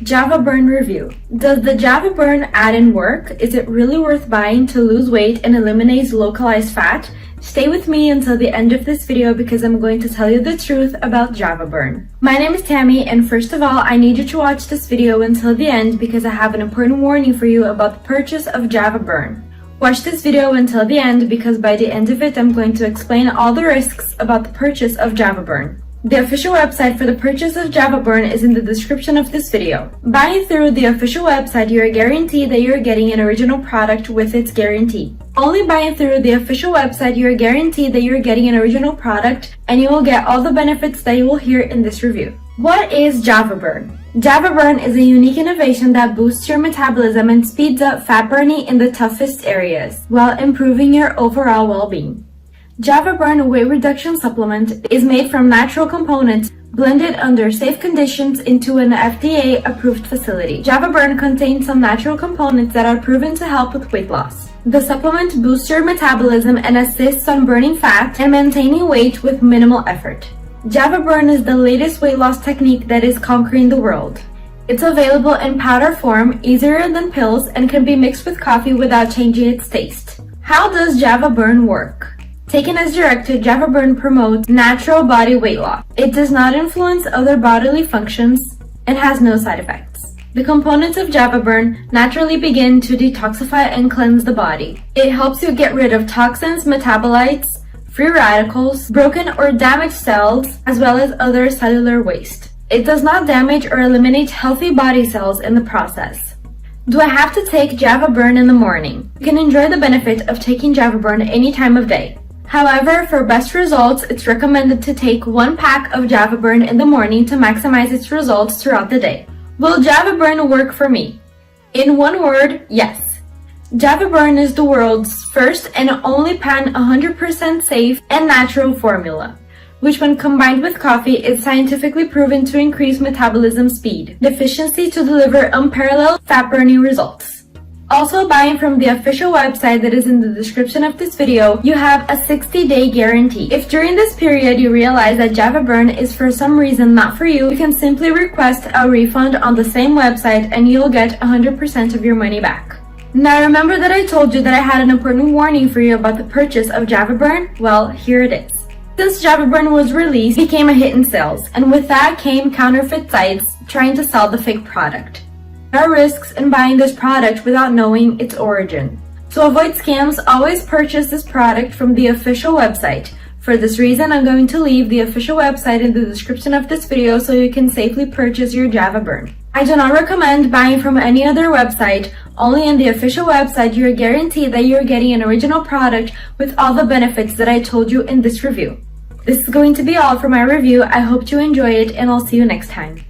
Java Burn review. Does the Java Burn add-in work? Is it really worth buying to lose weight and eliminate localized fat? Stay with me until the end of this video because I'm going to tell you the truth about Java Burn. My name is Tammy, and first of all, I need you to watch this video until the end because I have an important warning for you about the purchase of Java Burn. Watch this video until the end because by the end of it, I'm going to explain all the risks about the purchase of Java Burn. The official website for the purchase of Java Burn is in the description of this video. Buying through the official website, you are guaranteed that you are getting an original product with its guarantee. Only buying through the official website, you are guaranteed that you are getting an original product and you will get all the benefits that you will hear in this review. What is Java Burn? Java Burn is a unique innovation that boosts your metabolism and speeds up fat burning in the toughest areas, while improving your overall well-being. Java Burn weight reduction supplement is made from natural components blended under safe conditions into an FDA-approved facility. Java Burn contains some natural components that are proven to help with weight loss. The supplement boosts your metabolism and assists on burning fat and maintaining weight with minimal effort. Java Burn is the latest weight loss technique that is conquering the world. It's available in powder form, easier than pills, and can be mixed with coffee without changing its taste. How does Java Burn work? Taken as directed, Java Burn promotes natural body weight loss. It does not influence other bodily functions and has no side effects. The components of Java Burn naturally begin to detoxify and cleanse the body. It helps you get rid of toxins, metabolites, free radicals, broken or damaged cells, as well as other cellular waste. It does not damage or eliminate healthy body cells in the process. Do I have to take Java Burn in the morning? You can enjoy the benefit of taking Java Burn any time of day. However, for best results, it's recommended to take 1 pack of Java Burn in the morning to maximize its results throughout the day. Will Java Burn work for me? In one word, yes. Java Burn is the world's first and only pan 100% safe and natural formula, which when combined with coffee is scientifically proven to increase metabolism speed, efficiency to deliver unparalleled fat burning results. Also, buying from the official website that is in the description of this video, you have a 60-day guarantee. If during this period you realize that Java Burn is for some reason not for you, you can simply request a refund on the same website and you'll get 100% of your money back. Now remember that I told you that I had an important warning for you about the purchase of Java Burn? Well, here it is. Since Java Burn was released, it became a hit in sales, and with that came counterfeit sites trying to sell the fake product. There are risks in buying this product without knowing its origin. To avoid scams, always purchase this product from the official website. For this reason, I'm going to leave the official website in the description of this video so you can safely purchase your Java Burn. I do not recommend buying from any other website. Only in the official website you are guaranteed that you are getting an original product with all the benefits that I told you in this review. This is going to be all for my review. I hope you enjoy it and I'll see you next time.